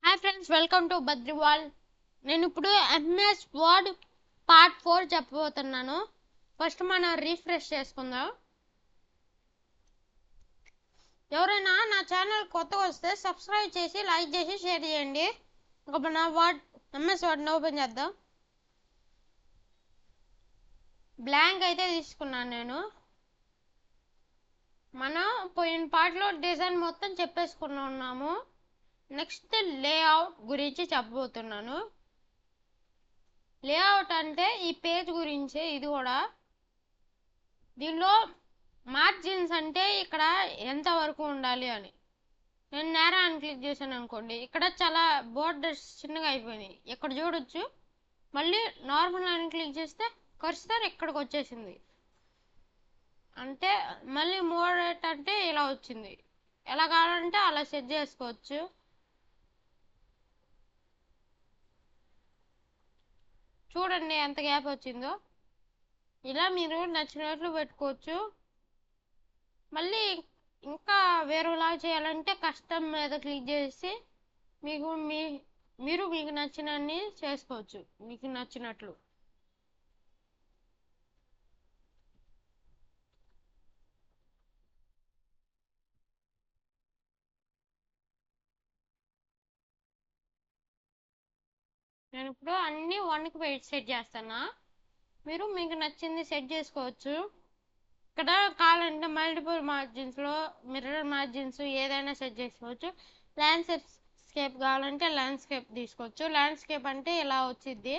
Hi friends, welcome to Badriwal. నేను ఇప్పుడు MS word part 4 చెప్పబోతున్నాను. ఫస్ట్ మనం రీఫ్రెష్ చేసుకుందాం. ఎవరైనా నా ఛానల్ కొత్తగా వస్తే సబ్స్క్రైబ్ చేసి లైక్ చేసి షేర్ చేయండి. ఇంకా నా ఎంఎస్ వర్డ్ని ఓపెన్ చేద్దాం. బ్లాంక్ అయితే తీసుకున్నాను నేను. మనం పోయిన పార్ట్లో డిజైన్ మొత్తం చెప్పేసుకున్నాము. నెక్స్ట్ లేఅవుట్ గురించి చెప్పబోతున్నాను. లేఅవుట్ అంటే ఈ పేజ్ గురించే. ఇది కూడా దీనిలో మార్జిన్స్ అంటే ఇక్కడ ఎంత వరకు ఉండాలి అని. నేను నేరా అని క్లిక్ చేశాను అనుకోండి, ఇక్కడ చాలా బోర్డర్స్ చిన్నగా అయిపోయినాయి. ఇక్కడ చూడొచ్చు. మళ్ళీ నార్మల్ అని క్లిక్ చేస్తే కర్సర్ ఇక్కడికి వచ్చేసింది. అంటే మళ్ళీ మోడరేట్ అంటే ఇలా వచ్చింది. ఎలా కావాలంటే అలా సెట్ చేసుకోవచ్చు. చూడండి ఎంత గ్యాప్ వచ్చిందో. ఇలా మీరు నచ్చినట్లు పెట్టుకోవచ్చు. మళ్ళీ ఇంకా వేరేలాగా చేయాలంటే కస్టమ్ మీద క్లిక్ చేసి మీకు నచ్చినన్ని చేసుకోవచ్చు, మీకు నచ్చినట్లు. నేను ఇప్పుడు అన్ని 1కి సెట్ చేస్తాను. మీకు నచ్చింది సెట్ చేసుకోవచ్చు. ఇక్కడ కావాలంటే మల్టిపుల్ మార్జిన్స్లో మిర్రర్ మార్జిన్స్ ఏదైనా సెట్ చేసుకోవచ్చు. ల్యాండ్స్కేప్ కావాలంటే ల్యాండ్స్కేప్ తీసుకోవచ్చు. ల్యాండ్స్కేప్ అంటే ఇలా వచ్చింది.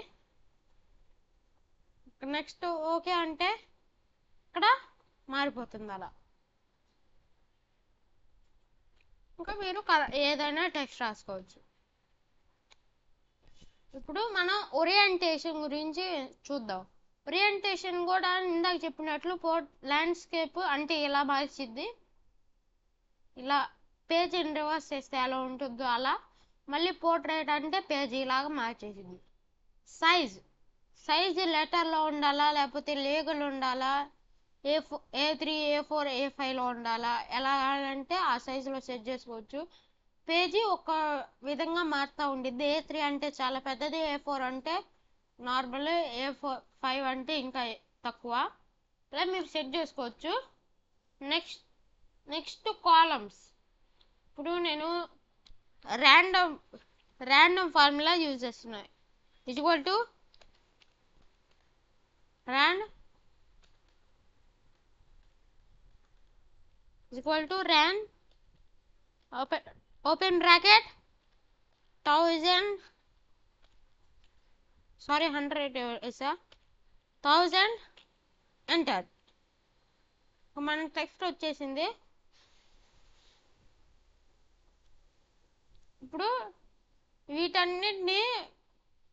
నెక్స్ట్ ఓకే అంటే ఇక్కడ మారిపోతుంది అలా. ఇంకా మీరు ఏదైనా టెక్స్ట్ రాసుకోవచ్చు. ఇప్పుడు మనం ఓరియంటేషన్ గురించి చూద్దాం. ఓరియంటేషన్ కూడా ఇందాక చెప్పినట్లు ల్యాండ్స్కేప్ అంటే ఇలా మార్చిద్ది. ఇలా పేజీని రివర్స్ చేస్తే ఎలా ఉంటుందో అలా. మళ్ళీ పోర్ట్రేట్ అంటే పేజీ ఇలాగా మార్చేసింది. సైజ్ లెటర్లో ఉండాలా లేకపోతే లేగులు ఉండాలా, A3 A4 A5లో ఉండాలా, ఎలా అంటే ఆ సైజులో సెట్ చేసుకోవచ్చు. పేజీ ఒక విధంగా మారుతూ ఉండిద్ది. A3 అంటే చాలా పెద్దది, A4 అంటే నార్మల్, A5 అంటే ఇంకా తక్కువ. ఇలా మీరు సెట్ చేసుకోవచ్చు. Next columns. ఇప్పుడు నేను ర్యాండమ్ ఫార్ములా యూజ్ చేస్తున్నాను. Equal to ran open bracket 1000 enter. మన టెక్స్ట్ వచ్చేసింది. ఇప్పుడు వీటన్నిటిని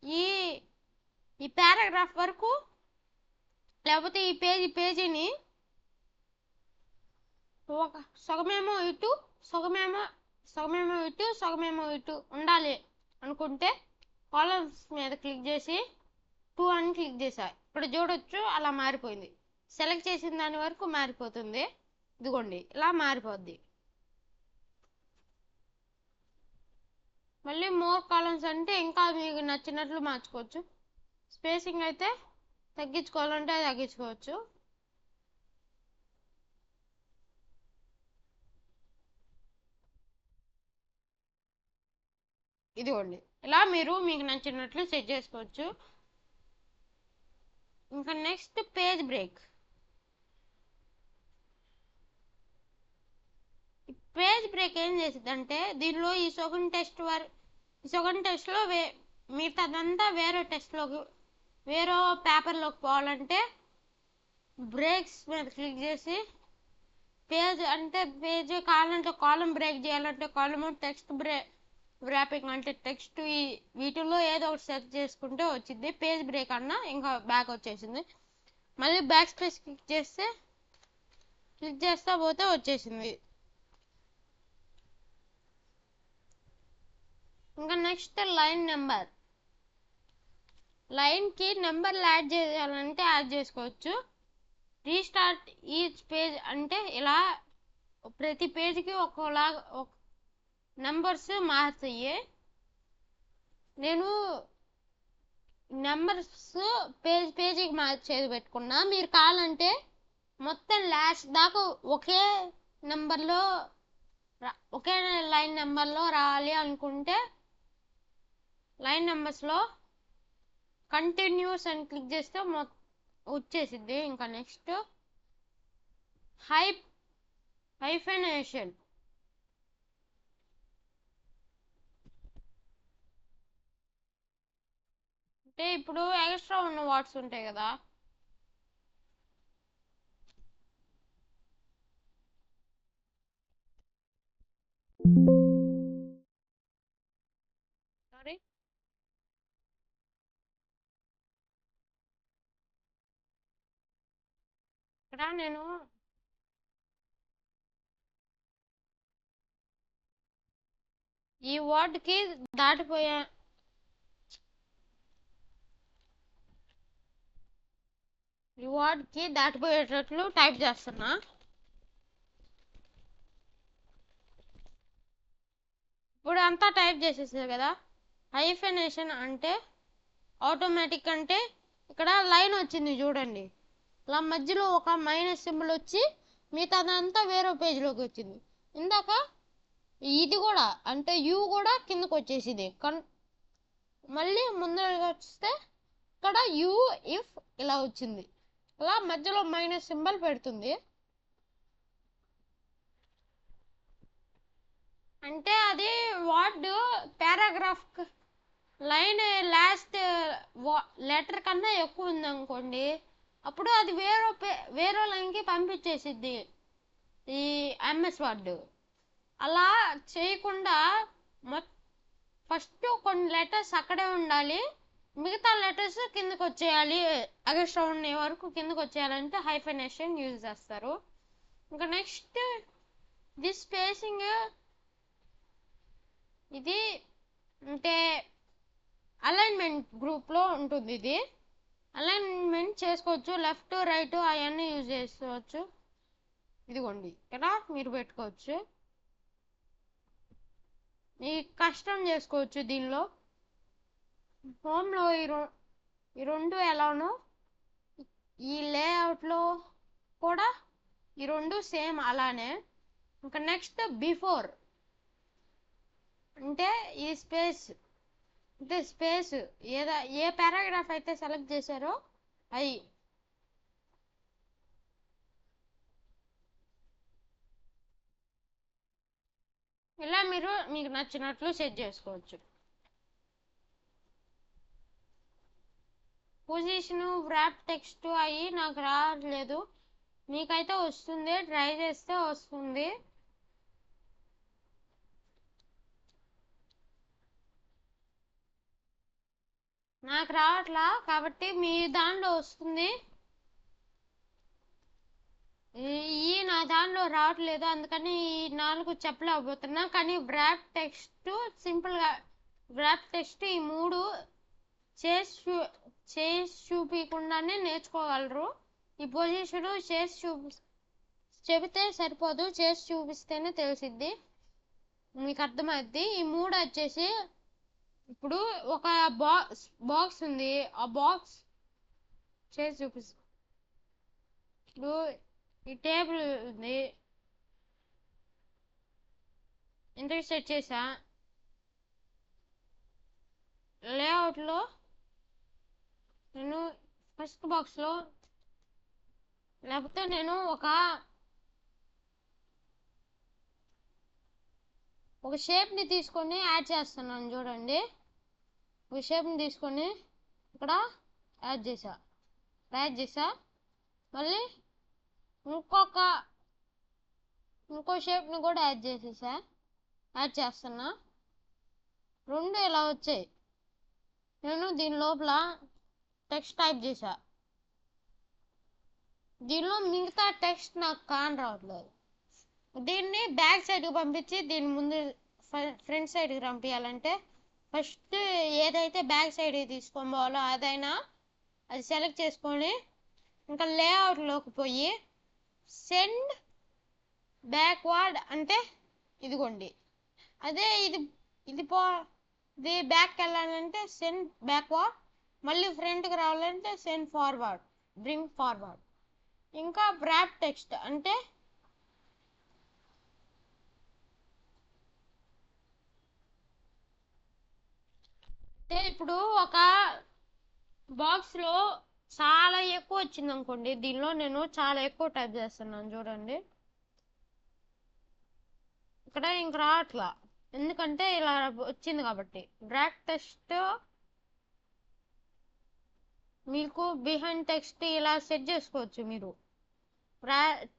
ఈ పారాగ్రాఫ్ వరకు లేకపోతే ఈ పేజీని ఒక సగమేమో ఇటు సగమేమో ఇటు ఉండాలి అనుకుంటే కాలమ్స్ మీద క్లిక్ చేసి 2 అని క్లిక్ చేసా. ఇక్కడ చూడొచ్చు అలా మారిపోయింది. సెలెక్ట్ చేసిన దాని వరకు మారిపోతుంది. ఇదిగోండి ఇలా మారిపోద్ది. మళ్ళీ మోర్ కాలమ్స్ అంటే ఇంకా మీకు నచ్చినట్లు మార్చుకోవచ్చు. స్పేసింగ్ అయితే తగ్గించుకోవాలంటే తగ్గించుకోవచ్చు. ఇదిగోండి ఇలా మీకు నచ్చినట్లు సెట్ చేసుకోవచ్చు. ఇంకా next page break. Page break ఏం చేసింది అంటే దీనిలో ఈ సగం టెస్ట్లో మిగతాదంతా వేరే పేపర్లోకి పోవాలంటే బ్రేక్స్ మీద క్లిక్ చేసి పేజ్ కావాలంటే కాలం బ్రేక్ చేయాలంటే కాలమ్, టెక్స్ట్ ర్యాపింగ్ అంటే టెక్స్ట్, వీటిల్లో ఏదో ఒకటి సెట్ చేసుకుంటే వచ్చింది. పేజ్ బ్రేక్ అన్నా ఇంకా బ్యాక్ వచ్చేసింది. మళ్ళీ బ్యాక్ స్పేస్ క్లిక్ చేస్తా పోతే వచ్చేసింది. ఇంకా నెక్స్ట్ లైన్కి నెంబర్లు యాడ్ చేయాలంటే యాడ్ చేసుకోవచ్చు. రీస్టార్ట్ ఈచ్ పేజ్ అంటే ఇలా ప్రతి పేజ్కి ఒకలాగా నెంబర్స్ మారుతాయి. నేను నెంబర్స్ పేజీకి మార్చేది పెట్టుకున్నా. మీరు కావాలంటే మొత్తం లాస్ట్ దాకా ఒకే లైన్ నెంబర్లో రావాలి అనుకుంటే లైన్ నెంబర్స్లో కంటిన్యూస్ అని క్లిక్ చేస్తే వచ్చేసిద్ది. ఇంకా నెక్స్ట్ హైఫెనేషన్. అంటే ఇప్పుడు ఎక్స్ట్రా ఉన్న వర్డ్స్ ఉంటాయి కదా, సారీ ఇక్కడ నేను ఈ వర్డ్కి దాటిపోయేటట్లు టైప్ చేస్తున్నా. ఇప్పుడు అంతా టైప్ చేసేసారు కదా. హైఫెనేషన్ అంటే ఆటోమేటిక్, అంటే ఇక్కడ లైన్ వచ్చింది చూడండి, ఇలా మధ్యలో ఒక మైనస్ సింబల్ వచ్చి మిగతాదంతా వేరే పేజీలోకి వచ్చింది. ఇందాక ఇది కూడా అంటే యూ కూడా కిందకు వచ్చేసింది. మళ్ళీ ముందరగా వస్తే ఇక్కడ యూ ఇఫ్ ఇలా వచ్చింది, ఇలా మధ్యలో మైనస్ సింబల్ పెడుతుంది. అంటే అది word paragraph line last letter కన్నా ఎక్కువ ఉంది అనుకోండి, అప్పుడు అది వేరే లైన్కి పంపించేసిద్ది ఈ ఎంఎస్ వర్డ్. అలా చేయకుండా ఫస్ట్ కొన్ని లెటర్స్ అక్కడే ఉండాలి, మిగతా లెటర్స్ కిందకు వచ్చేయాలి, ఎక్స్ట్రా ఉండే వరకు కిందకు వచ్చేయాలంటే హైఫెనేషన్ యూజ్ చేస్తారు. ఇంకా నెక్స్ట్ దిస్ స్పేసింగ్, ఇది అంటే అలైన్మెంట్ గ్రూప్లో ఉంటుంది. ఇది అలైన్మెంట్ చేసుకోవచ్చు, లెఫ్ట్ రైట్ అవన్నీ యూజ్ చేసుకోవచ్చు. ఇదిగోండి ఇక్కడ మీరు పెట్టుకోవచ్చు, మీ కష్టం చేసుకోవచ్చు. దీనిలో హోమ్లో ఈ రెండు ఎలానో ఈ లేఅవుట్లో కూడా ఈ రెండు సేమ్ అలానే. ఇంకా నెక్స్ట్ బిఫోర్ అంటే ఈ స్పేస్, అంటే స్పేస్ ఏ పారాగ్రాఫ్ అయితే సెలెక్ట్ చేశారో అది ఇలా మీకు నచ్చినట్లు సెట్ చేసుకోవచ్చు. పొజిషన్ వ్రాప్ టెక్స్ట్ అయ్యి నాకు రావట్లేదు, మీకైతే వస్తుంది, ట్రై చేస్తే వస్తుంది. నాకు రావట్లా కాబట్టి మీ దాంట్లో వస్తుంది. ఈ నా దాంట్లో రావట్లేదు, అందుకని ఈ 4 చెప్పలేకపోతున్నా. కానీ వ్రాప్ టెక్స్ట్ సింపుల్గా వ్రాప్ టెక్స్ట్ ఈ 3 చేసి చూపించకుండానే నేర్చుకోగలరు. ఈ పొజిషన్ చెబితే సరిపోదు, చేసి చూపిస్తేనే తెలిసిద్ది, మీకు అర్థమైద్ది. ఈ 3 వచ్చేసి ఇప్పుడు ఒక బాక్స్ ఉంది, ఆ బాక్స్ చేసి చూపిస్తుంది. ఇప్పుడు ఈ టేబుల్ ఉంది, ఇంతకు సెట్ చేసా. లేఅవుట్లో నేను ఫస్ట్ బాక్స్లో, లేకపోతే నేను ఒక షేప్ని తీసుకొని యాడ్ చేస్తున్నాను చూడండి. ఒక షేప్ని తీసుకొని ఇక్కడ యాడ్ చేసా, మళ్ళీ ఇంకో షేప్ని కూడా యాడ్ చేస్తున్నా. 2 ఇలా వచ్చాయి. నేను దీని లోపల టెక్స్ట్ టైప్ చేసా, దీనిలో మిగతా టెక్స్ట్ నాకు రావట్లేదు. దీన్ని బ్యాక్ సైడ్కి పంపించి దీని ముందు ఫ్రంట్ సైడ్కి పంపించాలంటే ఫస్ట్ ఏదైతే బ్యాక్ సైడ్ తీసుకొని పోవాలో అదైనా అది సెలెక్ట్ చేసుకొని ఇంకా లేఅవుట్లోకి పోయి సెండ్ బ్యాక్వర్డ్ అంటే ఇదిగోండి, అదే ఇది ఇది బ్యాక్కి వెళ్ళాలంటే సెండ్ బ్యాక్వర్డ్, మళ్ళీ ఫ్రంట్కి రావాలంటే సెండ్ ఫార్వర్డ్, బ్రింగ్ ఫార్వర్డ్. ఇంకా వ్రాప్ టెక్స్ట్ అంటే ఇప్పుడు ఒక బాక్స్లో చాలా ఎక్కువ వచ్చింది అనుకోండి, దీనిలో నేను చాలా ఎక్కువ టైప్ చేస్తున్నాను చూడండి, ఇక్కడ ఇంక రావట్లా ఎందుకంటే ఇలా వచ్చింది కాబట్టి. వ్రాప్ టెక్స్ట్ మీకు బిహైండ్ టెక్స్ట్ ఇలా సెట్ చేసుకోవచ్చు మీరు,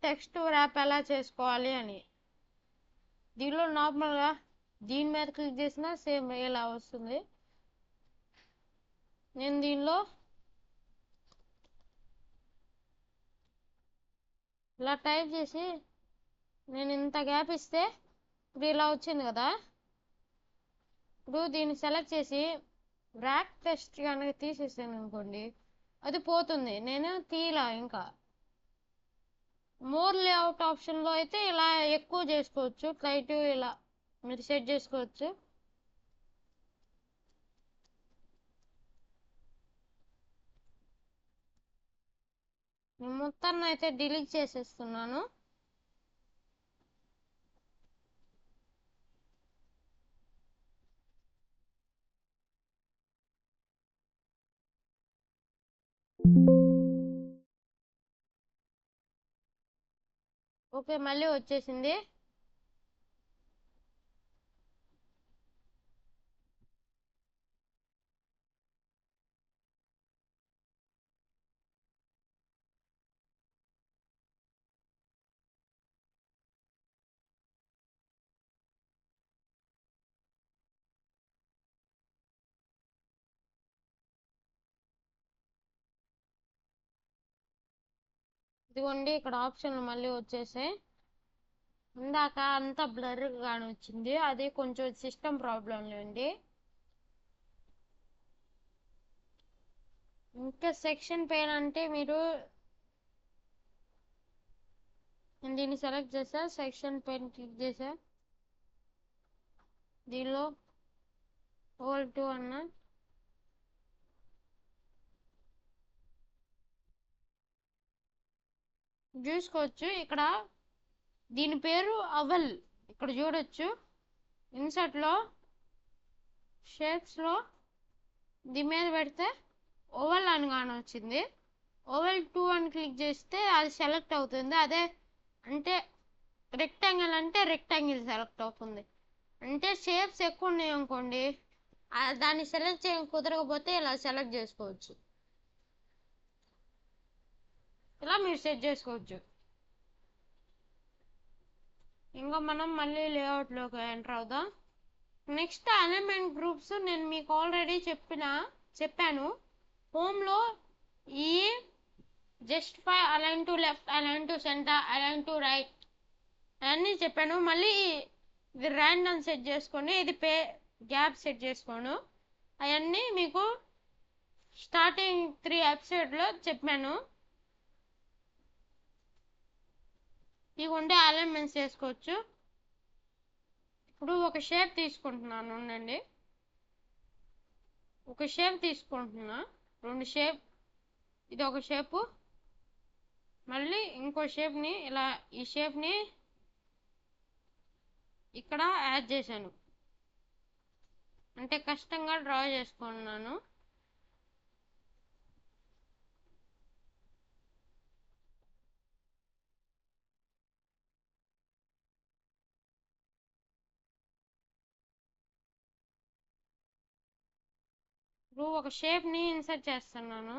టెక్స్ట్ వ్రాప్ ఎలా చేసుకోవాలి అని. దీనిలో నార్మల్గా దీని మీద క్లిక్ చేసినా సేమ్ ఇలా వస్తుంది. నేను దీనిలో ఇలా టైప్ చేసి నేను ఇంత గ్యాప్ ఇస్తే ఇప్పుడు ఇలా వచ్చింది కదా. ఇప్పుడు దీన్ని సెలెక్ట్ చేసి వ్రాప్ టెక్స్ట్ కనుక తీసేసాను అనుకోండి, అది పోతుంది. నేను తీలా. ఇంకా మోర్ లేఅవుట్ ఆప్షన్లో అయితే ఇలా ఎక్కువ చేసుకోవచ్చు, క్లైట్ ఇలా మీరు సెట్ చేసుకోవచ్చు. నేను మొత్తాన్ని అయితే డిలీట్ చేసేస్తున్నాను. ఓకే, మళ్ళీ వచ్చేసింది. ఇదిగోండి ఇక్కడ ఆప్షన్లు మళ్ళీ వచ్చేసాయి. ఇందాక అంతా బ్లర్గా వచ్చింది, అది కొంచెం సిస్టమ్ ప్రాబ్లం లేండి. ఇంకా సెక్షన్ పెయిన్ అంటే మీరు నేను దీన్ని సెలెక్ట్ చేసా, సెక్షన్ పెయిన్ క్లిక్ చేసా, దీనిలో ఓల్ 2 అన్న చూసుకోవచ్చు. ఇక్కడ దీని పేరు అవల్, ఇక్కడ చూడొచ్చు. ఇన్సర్ట్లో షేప్స్లో దీని మీద పెడితే ఓవల్ అని కానీ వచ్చింది. ఓవల్ 2 అని క్లిక్ చేస్తే అది సెలెక్ట్ అవుతుంది. అదే అంటే రెక్టాంగిల్ అంటే రెక్టాంగిల్ సెలెక్ట్ అవుతుంది. అంటే షేప్స్ ఎక్కువ ఉన్నాయి అనుకోండి, దాన్ని సెలెక్ట్ చేయడం కుదరకపోతే ఇలా సెలెక్ట్ చేసుకోవచ్చు. ఇలా మీరు సెట్ చేసుకోవచ్చు. ఇంకా మనం మళ్ళీ లేఅవుట్లోకి ఎంటర్ అవుదాం. నెక్స్ట్ అలైన్మెంట్ గ్రూప్స్ నేను మీకు ఆల్రెడీ చెప్పాను. హోమ్లో ఈ justify, align to left, align to centre, align to right అన్నీ చెప్పాను. మళ్ళీ ఇది ర్యాండమ్ సెట్ చేసుకొని ఇది గ్యాప్ సెట్ చేసుకోను. అవన్నీ మీకు స్టార్టింగ్ 3 ఎపిసోడ్లో చెప్పాను. ఇవి ఉండే అలైన్మెంట్స్ చేసుకోవచ్చు. ఇప్పుడు ఒక షేప్ తీసుకుంటున్నాను ఉండండి, ఒక షేప్ తీసుకుంటున్నా, 2 షేప్, ఇది ఒక షేపు, మళ్ళీ ఇంకో షేప్ని ఇలా ఈ షేప్ని ఇక్కడ యాడ్ చేశాను. అంటే కష్టంగా డ్రా చేసుకున్నాను. ఇప్పుడు ఒక షేప్ని ఇన్సర్ట్ చేస్తున్నాను.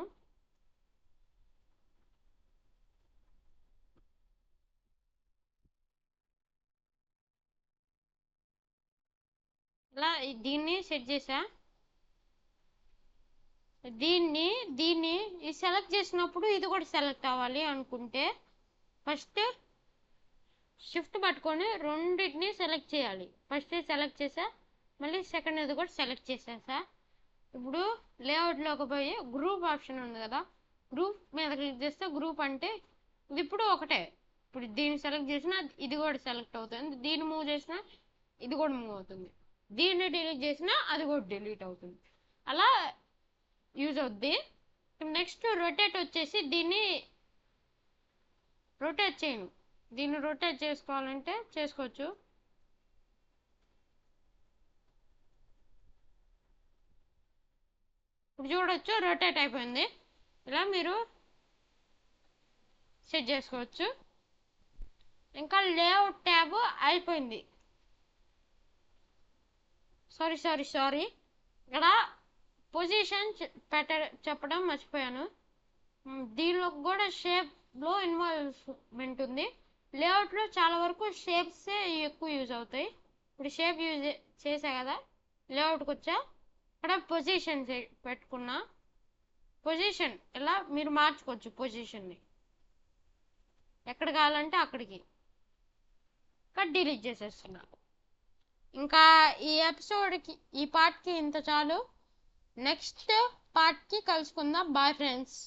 ఇలా దీన్ని సెట్ చేసా. దీన్ని ఇది సెలెక్ట్ చేసినప్పుడు ఇది కూడా సెలెక్ట్ అవ్వాలి అనుకుంటే ఫస్ట్ షిఫ్ట్ పట్టుకొని రెండింటిని సెలెక్ట్ చేయాలి. ఫస్ట్ సెలెక్ట్ చేసా, మళ్ళీ సెకండ్ ఇది కూడా సెలెక్ట్ చేసేసా. ఇప్పుడు లేఅవుట్లోకి పోయి గ్రూప్ ఆప్షన్ ఉంది కదా, గ్రూప్ మీద క్లిక్ చేస్తే గ్రూప్ అంటే ఇది ఇప్పుడు ఒకటే. ఇప్పుడు దీన్ని సెలెక్ట్ చేసినా ఇది కూడా సెలెక్ట్ అవుతుంది, దీన్ని మూవ్ చేసినా ఇది కూడా మూవ్ అవుతుంది. దీన్ని డిలీట్ చేసినా అది కూడా డిలీట్ అవుతుంది. అలా యూజ్ అవుద్ది. నెక్స్ట్ రొటేట్ వచ్చేసి దీన్ని రొటేట్ చేయను. దీన్ని రొటేట్ చేసుకోవాలంటే చేసుకోవచ్చు. ఇప్పుడు చూడొచ్చు రొటేట్ అయిపోయింది. ఇలా మీరు సెట్ చేసుకోవచ్చు. ఇంకా లేఅవుట్ ట్యాబ్ అయిపోయింది. సారీ ఇక్కడ పొజిషన్ చెప్పడం మర్చిపోయాను. దీనిలో కూడా షేప్లో ఇన్వాల్వ్మెంట్ ఉంది. లేఅవుట్లో చాలా వరకు షేప్సే ఎక్కువ యూజ్ అవుతాయి. ఇప్పుడు షేప్ యూజ్ చేసా కదా, లేఅవుట్కి వచ్చా. ఇక్కడ పొజిషన్ పెట్టుకున్నా. పొజిషన్ ఇలా మీరు మార్చుకోవచ్చు. పొజిషన్ని ఎక్కడ కావాలంటే అక్కడికి. ఇక్కడ డిలీట్ చేసేస్తున్నా. ఇంకా ఈ ఎపిసోడ్కి ఈ పార్ట్కి ఇంత చాలు. నెక్స్ట్ పార్ట్కి కలుసుకుందాం. Bye friends.